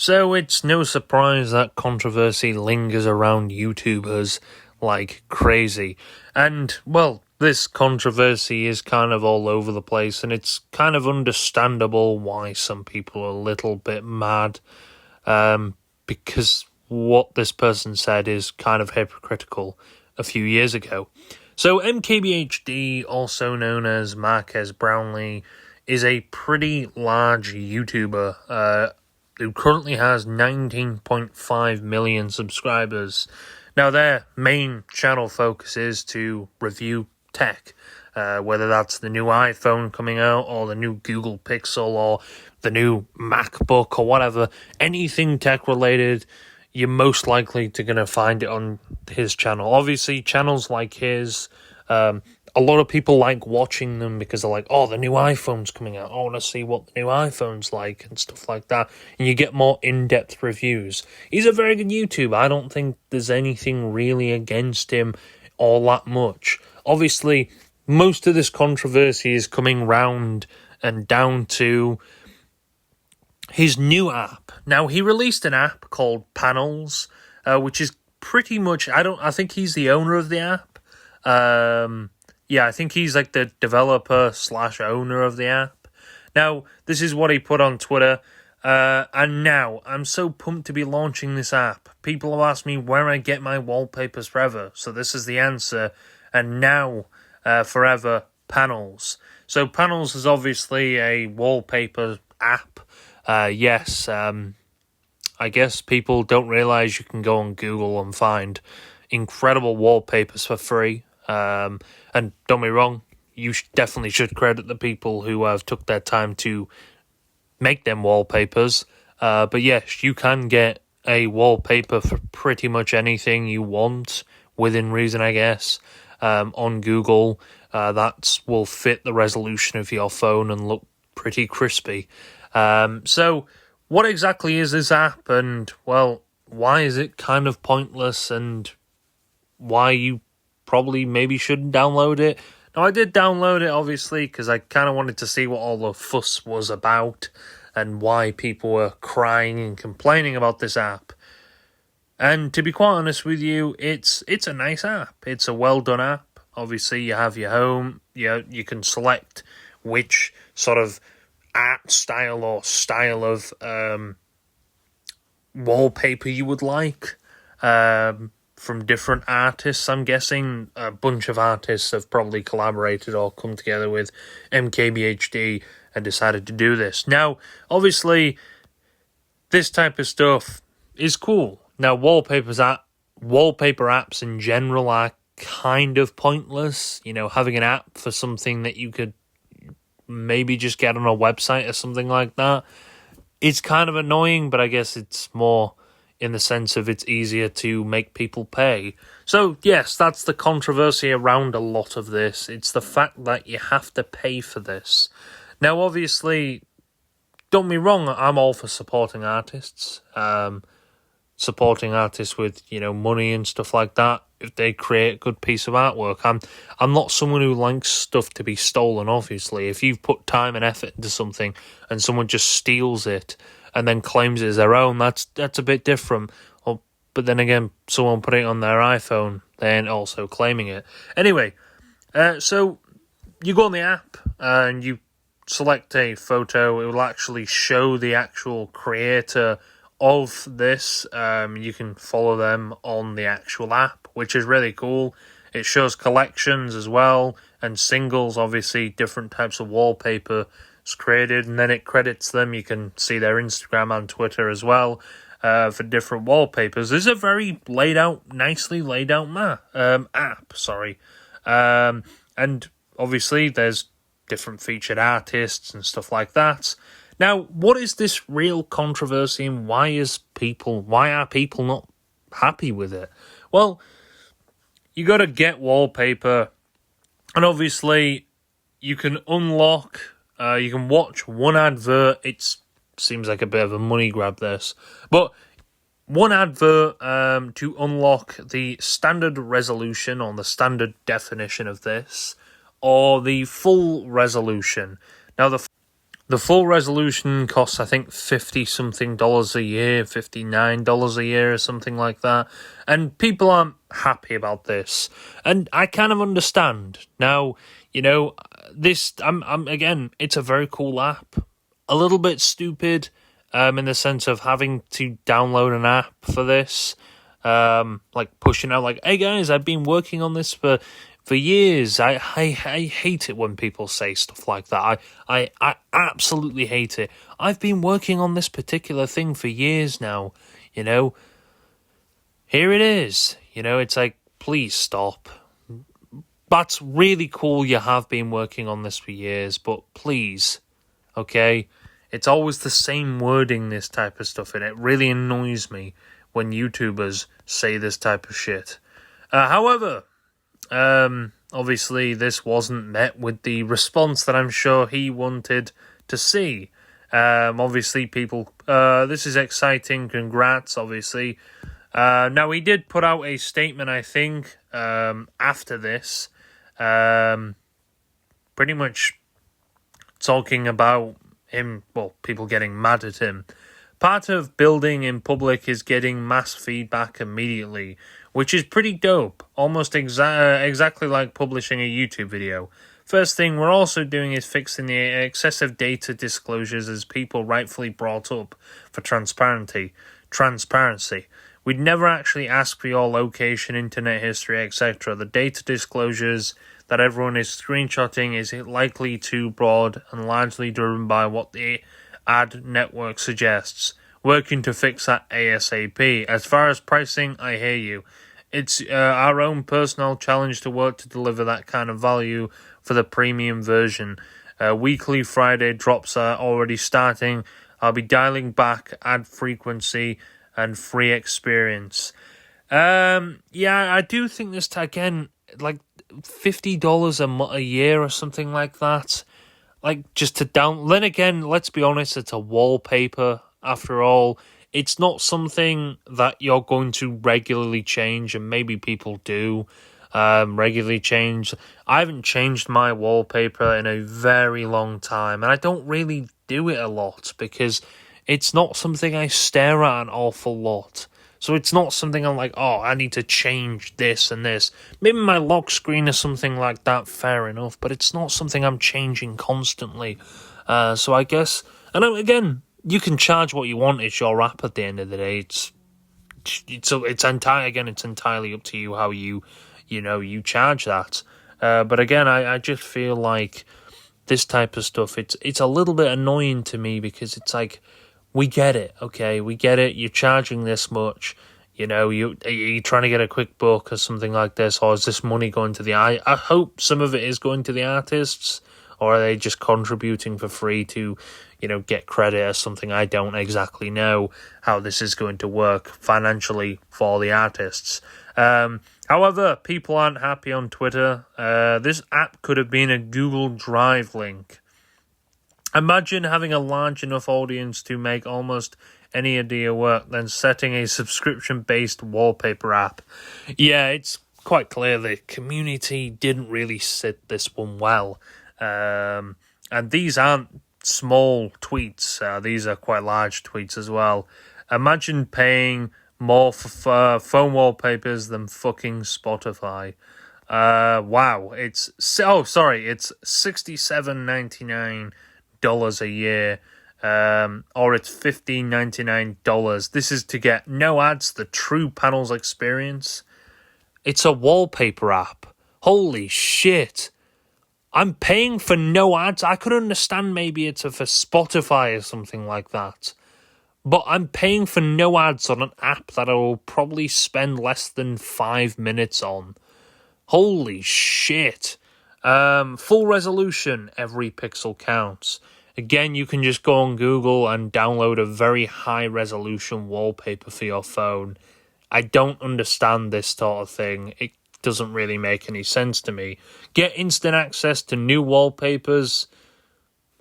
So it's no surprise that controversy lingers around YouTubers like crazy. And, well, this controversy is kind of all over the place, and it's kind of understandable why some people are a little bit mad, because what this person said is kind of hypocritical a few years ago. So MKBHD, also known as Marques Brownlee, is a pretty large YouTuber, who currently has 19.5 million subscribers. Now, their main channel focus is to review tech, whether that's the new iPhone coming out, or the new Google Pixel, or the new MacBook, or whatever. Anything tech-related, you're most likely to going to find it on his channel. Obviously, channels like his, a lot of people like watching them because they're like, oh, the new iPhone's coming out. I want to see what the new iPhone's like and stuff like that. And you get more in-depth reviews. He's a very good YouTuber. I don't think there's anything really against him all that much. Obviously, most of this controversy is coming round and down to his new app. Now, he released an app called Panels, which is pretty much, I think he's the owner of the app. Yeah, I think he's like the developer/owner of the app. Now, this is what he put on Twitter. And now, I'm so pumped to be launching this app. People have asked me where I get my wallpapers forever. So this is the answer. And now, forever, Panels. So Panels is obviously a wallpaper app. Yes, I guess people don't realize you can go on Google and find incredible wallpapers for free. And don't be wrong, you definitely should credit the people who have took their time to make them wallpapers. But yes, you can get a wallpaper for pretty much anything you want, within reason, I guess, on Google. That will fit the resolution of your phone and look pretty crispy. So what exactly is this app, and, well, why is it kind of pointless, and why you probably maybe shouldn't download it? Now, I did download it, obviously, because I kind of wanted to see what all the fuss was about and why people were crying and complaining about this app. And to be quite honest with you, it's a nice app. It's a well-done app. Obviously, you have your home. You can select which sort of art style or style of wallpaper you would like. From different artists. I'm guessing a bunch of artists have probably collaborated or come together with MKBHD and decided to do this. Now, obviously, this type of stuff is cool. Now, wallpaper apps in general are kind of pointless. You know, having an app for something that you could maybe just get on a website or something like that, it's kind of annoying, but I guess it's more in the sense of it's easier to make people pay. So, yes, that's the controversy around a lot of this. It's the fact that you have to pay for this. Now, obviously, don't be wrong, I'm all for supporting artists. Supporting artists with, money and stuff like that, if they create a good piece of artwork. I'm not someone who likes stuff to be stolen, obviously. If you've put time and effort into something and someone just steals it and then claims it as their own, that's a bit different. But then again, someone put it on their iPhone, then also claiming it. Anyway, so you go on the app and you select a photo. It will actually show the actual creator of this. You can follow them on the actual app, which is really cool. It shows collections as well, and singles, obviously, different types of wallpaper is created, and then it credits them. You can see their Instagram and Twitter as well, for different wallpapers. This is a very nicely laid out app, and obviously there's different featured artists and stuff like that. Now, what is this real controversy, and why are people not happy with it? Well, you got to get wallpaper, and obviously you can unlock, you can watch one advert. It seems like a bit of a money grab, this, but one advert to unlock the standard resolution or the standard definition of this, or the full resolution. Now, the The full resolution costs, I think, $50-something a year, $59 a year or something like that. And people aren't happy about this. And I kind of understand. Now, this, again, it's a very cool app. A little bit stupid, in the sense of having to download an app for this. Like pushing out, like, hey guys, I've been working on this for years. I hate it when people say stuff like that. I absolutely hate it. I've been working on this particular thing for years now, Here it is. It's like, please stop. That's really cool you have been working on this for years, but please, okay? It's always the same wording, this type of stuff, and it really annoys me when YouTubers say this type of shit. However, obviously this wasn't met with the response that I'm sure he wanted to see. Obviously people, this is exciting, congrats, obviously. Now he did put out a statement, I think, after this, pretty much talking about him, people getting mad at him. Part of building in public is getting mass feedback immediately, which is pretty dope, almost exactly like publishing a YouTube video. First thing we're also doing is fixing the excessive data disclosures as people rightfully brought up for transparency. We'd never actually ask for your location, internet history, etc. The data disclosures that everyone is screenshotting is likely too broad and largely driven by what the ad network suggests. Working to fix that ASAP. As far as pricing, I hear you. It's our own personal challenge to work to deliver that kind of value for the premium version. Weekly Friday drops are already starting. I'll be dialing back ad frequency and free experience. Yeah, I do think this, again, like $50 a year or something like that. Like, just to then again, let's be honest, it's a wallpaper, after all. It's not something that you're going to regularly change, and maybe people do regularly change. I haven't changed my wallpaper in a very long time, and I don't really do it a lot, because it's not something I stare at an awful lot. So it's not something I'm like, oh, I need to change this and this. Maybe my lock screen or something like that, fair enough. But it's not something I'm changing constantly. So I guess, and again, you can charge what you want. It's your app at the end of the day. It's entirely up to you how you charge that. But again, I just feel like this type of stuff, it's a little bit annoying to me, because it's like, we get it, okay? We get it. You're charging this much. You're trying to get a quick book or something like this, or is this money going to the... I hope some of it is going to the artists, or are they just contributing for free to, get credit or something? I don't exactly know how this is going to work financially for the artists. However, people aren't happy on Twitter. This app could have been a Google Drive link. Imagine having a large enough audience to make almost any idea work, then setting a subscription-based wallpaper app. Yeah, it's quite clear the community didn't really sit this one well. And these aren't small tweets. These are quite large tweets as well. Imagine paying more for phone wallpapers than fucking Spotify. Wow, it's $67.99 a year, or it's $15.99. This is to get no ads, the true panels experience. It's a wallpaper app. Holy shit. I'm paying for no ads. I could understand maybe it's for Spotify or something like that. But I'm paying for no ads on an app that I will probably spend less than 5 minutes on. Holy shit. Full resolution, every pixel counts. Again, you can just go on Google and download a very high resolution wallpaper for your phone. I don't understand this sort of thing. It doesn't really make any sense to me. Get instant access to new wallpapers,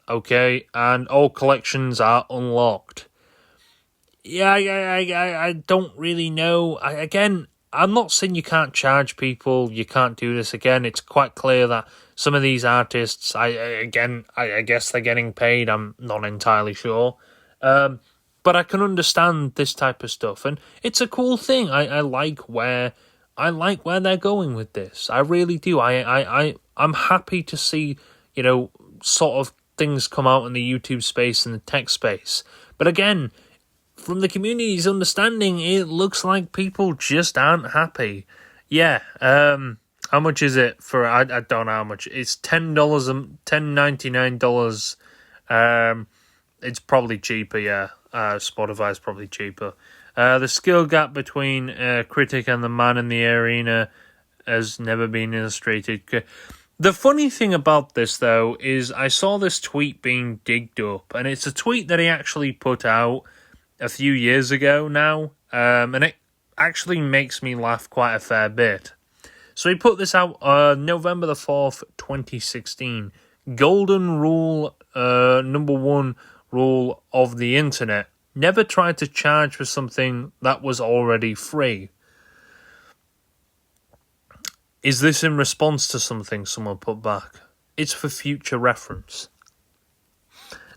okay, and all collections are unlocked. Yeah, I don't really know. Again, I'm not saying you can't charge people, you can't do this again. It's quite clear that some of these artists, I guess they're getting paid. I'm not entirely sure. But I can understand this type of stuff, and it's a cool thing. I like where they're going with this. I really do. I'm happy to see, sort of things come out in the YouTube space and the tech space. But again, from the community's understanding, it looks like people just aren't happy. Yeah, how much is it for? I don't know how much. It's $10.99. It's probably cheaper. Yeah, Spotify's probably cheaper. The skill gap between critic and the man in the arena has never been illustrated. The funny thing about this, though, is I saw this tweet being digged up, and it's a tweet that he actually put out a few years ago now, and it actually makes me laugh quite a fair bit. So he put this out November the 4th, 2016. Golden rule, number one rule of the internet. Never try to charge for something that was already free. Is this in response to something someone put back? It's for future reference.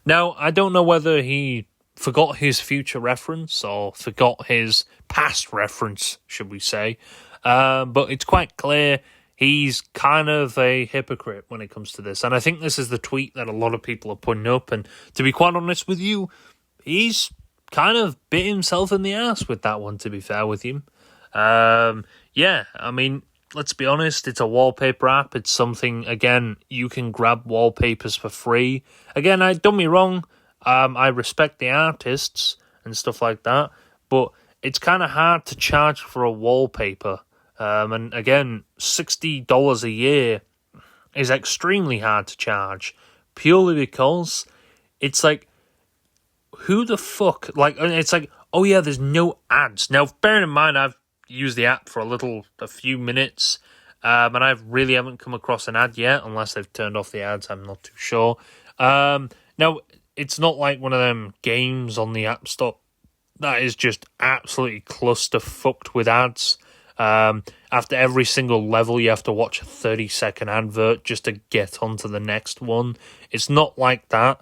Now, I don't know whether he forgot his future reference or forgot his past reference, should we say. But it's quite clear he's kind of a hypocrite when it comes to this. And I think this is the tweet that a lot of people are putting up. And to be quite honest with you, he's kind of bit himself in the ass with that one, to be fair with him. Yeah, I mean, let's be honest, it's a wallpaper app. It's something, again, you can grab wallpapers for free. Again, don't me wrong, I respect the artists and stuff like that, but it's kind of hard to charge for a wallpaper. And again, $60 a year is extremely hard to charge, purely because it's like, who the fuck, like, it's like, oh yeah, there's no ads. Now, bearing in mind, I've used the app for a few minutes, and I really haven't come across an ad yet, unless they've turned off the ads, I'm not too sure. Now, it's not like one of them games on the App Store that is just absolutely cluster-fucked with ads. After every single level, you have to watch a 30-second advert just to get onto the next one. It's not like that,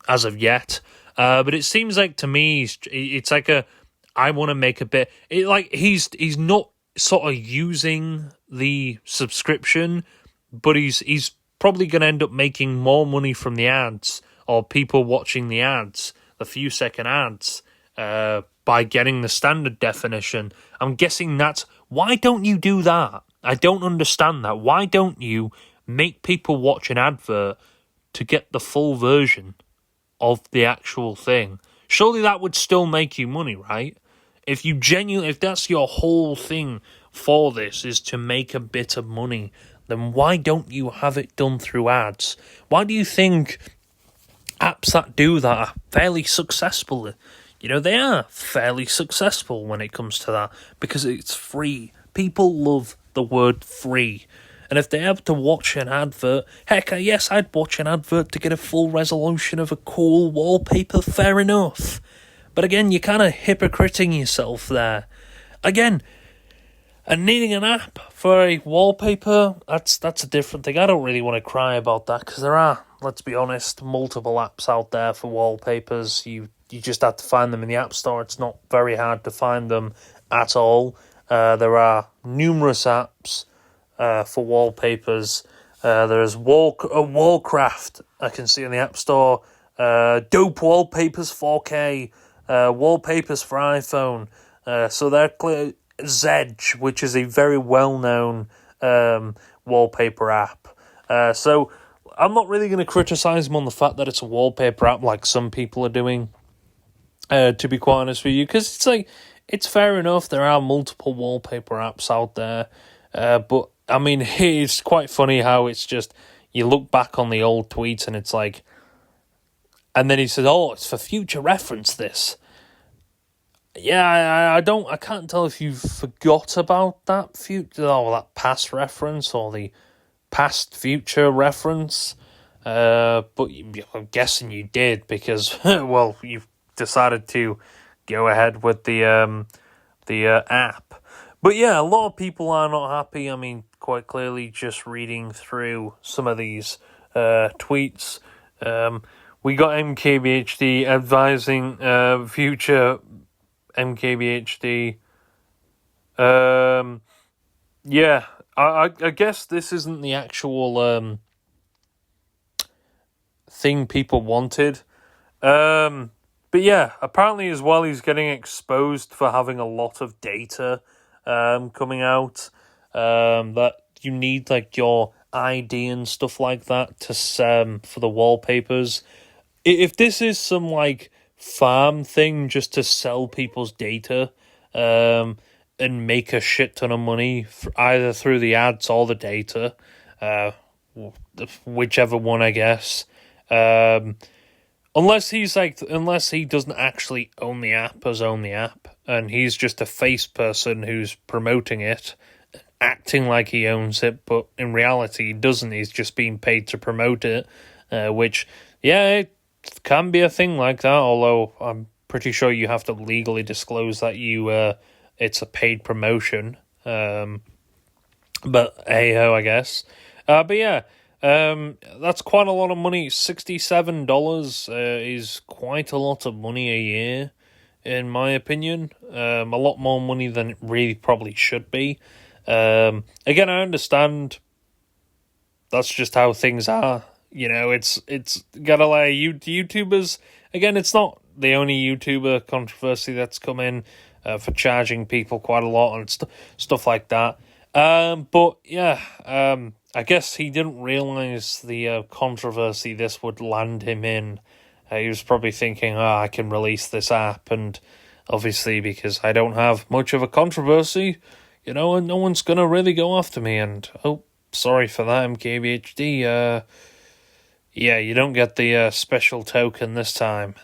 as of yet. But it seems like, to me, it's like I want to make a bit. He's not sort of using the subscription, but he's probably going to end up making more money from the ads, or people watching the ads, the few second ads, by getting the standard definition. I'm guessing that's, why don't you do that? I don't understand that. Why don't you make people watch an advert to get the full version of the actual thing? Surely that would still make you money, right? If that's your whole thing for this, is to make a bit of money, then why don't you have it done through ads? Why do you think apps that do that are fairly successful? They are fairly successful when it comes to that, because it's free. People love the word free. And if they have to watch an advert, heck, yes, I'd watch an advert to get a full resolution of a cool wallpaper, fair enough. But again, you're kind of hypocriting yourself there. Again, and needing an app for a wallpaper, that's a different thing. I don't really want to cry about that, because there are, let's be honest, multiple apps out there for wallpapers. You just have to find them in the App Store. It's not very hard to find them at all. There are numerous apps for wallpapers. There's Wallcraft, I can see in the App Store. Dope Wallpapers 4K. Wallpapers for iPhone. So they're clear. Zedge, which is a very well-known wallpaper app. So I'm not really going to criticize them on the fact that it's a wallpaper app like some people are doing, to be quite honest with you, because it's like, it's fair enough, there are multiple wallpaper apps out there, but I mean, it's quite funny how it's just, you look back on the old tweets and it's like, and then he says, oh, it's for future reference, this. Yeah, I can't tell if you forgot about that that past reference or the past future reference, but I'm guessing you did, because, well, you've decided to go ahead with the app. But yeah, a lot of people are not happy. I mean, quite clearly, just reading through some of these tweets. We got MKBHD advising future MKBHD. Yeah, I guess this isn't the actual thing people wanted. But yeah, apparently as well, he's getting exposed for having a lot of data coming out. That you need like your ID and stuff like that to for the wallpapers. If this is some like farm thing just to sell people's data, and make a shit ton of money either through the ads or the data, whichever one, I guess. Unless he doesn't actually own the app, and he's just a face person who's promoting it, acting like he owns it, but in reality he doesn't. He's just being paid to promote it, which, yeah, it can be a thing like that, although I'm pretty sure you have to legally disclose that it's a paid promotion. But hey-ho, I guess. But yeah, that's quite a lot of money. $67 is quite a lot of money a year, in my opinion. A lot more money than it really probably should be. Again, I understand that's just how things are. You know, it's gotta like YouTubers. Again, it's not the only YouTuber controversy that's come in for charging people quite a lot and stuff like that. But yeah, I guess he didn't realize the controversy this would land him in. He was probably thinking, I can release this app, and obviously because I don't have much of a controversy, and no one's gonna really go after me. And sorry for that, MKBHD. Yeah, you don't get the special token this time.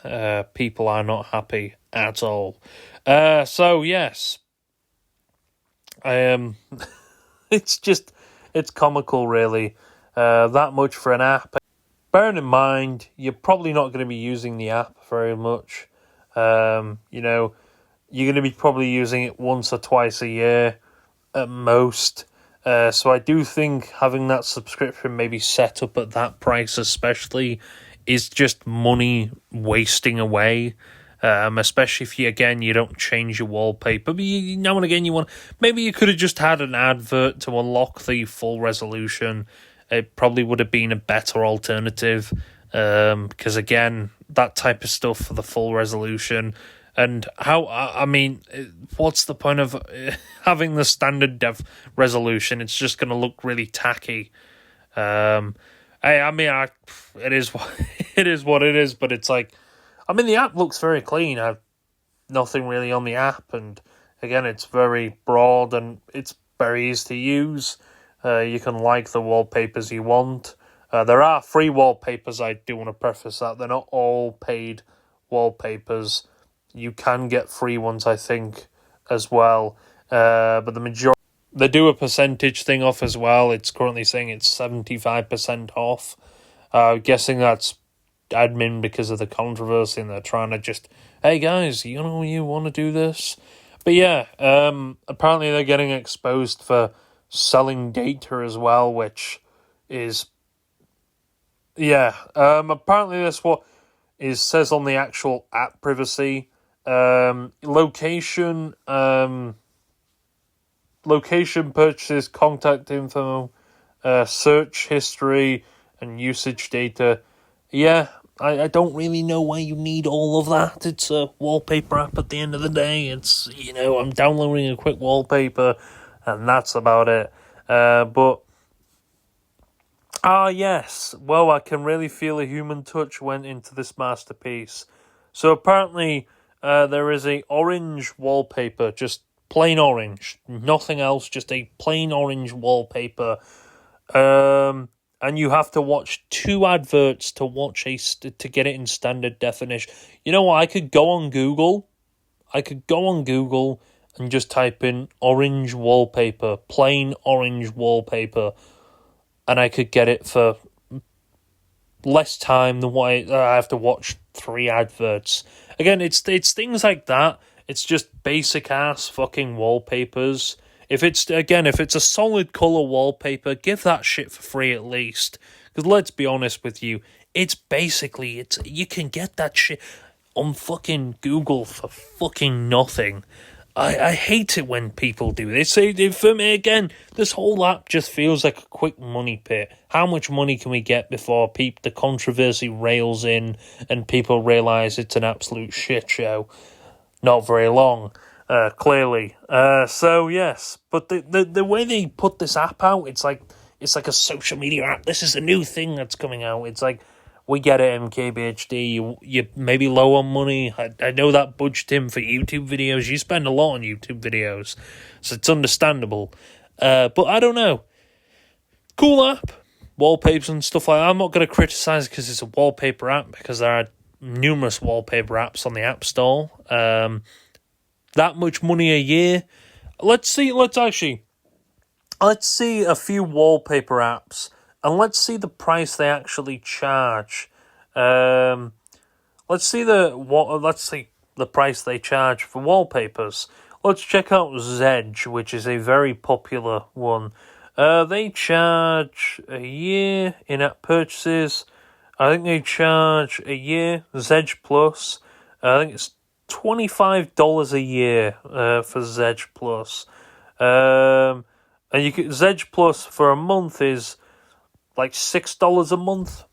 People are not happy at all. So yes, it's comical, really. That much for an app. Bearing in mind, you're probably not going to be using the app very much. You're going to be probably using it once or twice a year at most. So I do think having that subscription maybe set up at that price especially is just money wasting away. Especially if you don't change your wallpaper. But now and again maybe you could have just had an advert to unlock the full resolution. It probably would have been a better alternative. Because again, that type of stuff for the full resolution. And what's the point of having the standard def resolution? It's just going to look really tacky. It is what it is, but it's like, the app looks very clean. I have nothing really on the app, and again, it's very broad and it's very easy to use. You can like the wallpapers you want. There are free wallpapers, I do want to preface that. They're not all paid wallpapers. You can get free ones, I think, as well. But the majority, they do a percentage thing off as well. It's currently saying it's 75% off. Guessing that's admin because of the controversy, and they're trying to just, hey guys, you want to do this? But yeah, apparently they're getting exposed for selling data as well, which is, apparently that's what says on the actual app privacy. Location purchases, contact info, search history, and usage data. Yeah, I don't really know why you need all of that. It's a wallpaper app at the end of the day. It's, I'm downloading a quick wallpaper, and that's about it. Yes. Well, I can really feel a human touch went into this masterpiece. So apparently, there is a orange wallpaper, just plain orange, nothing else, just a plain orange wallpaper. And you have to watch 2 adverts to to get it in standard definition. You know what? I could go on Google and just type in orange wallpaper, plain orange wallpaper, and I could get it for less time than what I have to watch 3 adverts. Again, it's things like that. It's just basic ass fucking wallpapers. If it's a solid color wallpaper, give that shit for free at least. Because let's be honest with you, it's you can get that shit on fucking Google for fucking nothing. I hate it when people do this. For me, again, this whole app just feels like a quick money pit. How much money can we get before the controversy rails in and people realise it's an absolute shit show? Not very long, clearly. So yes, but the way they put this app out, it's like a social media app. This is a new thing that's coming out. It's like, we get it, MKBHD. You maybe low on money. I know that budged him for YouTube videos. You spend a lot on YouTube videos, so it's understandable. But I don't know. Cool app, wallpapers and stuff like that. I'm not going to criticize it because it's a wallpaper app, because there are numerous wallpaper apps on the App Store. That much money a year. Let's see a few wallpaper apps. And let's see the price they actually charge. Let's see the price they charge for wallpapers. Let's check out Zedge, which is a very popular one. They charge a year in-app purchases. I think they charge a year Zedge Plus. I think it's $25 a year for Zedge Plus. And Zedge Plus for a month is like $6 a month.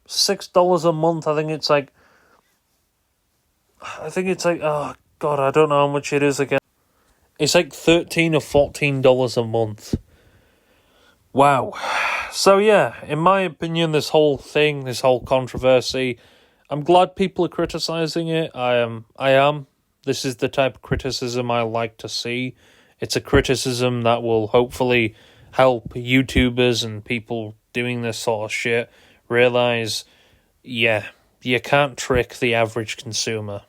$6 a month. I think it's like, oh god, I don't know how much it is again. It's like $13 or $14 a month. Wow. So yeah, in my opinion, this whole controversy, I'm glad people are criticizing it. I am. This is the type of criticism I like to see. It's a criticism that will hopefully help YouTubers and people doing this sort of shit realize, yeah, you can't trick the average consumer.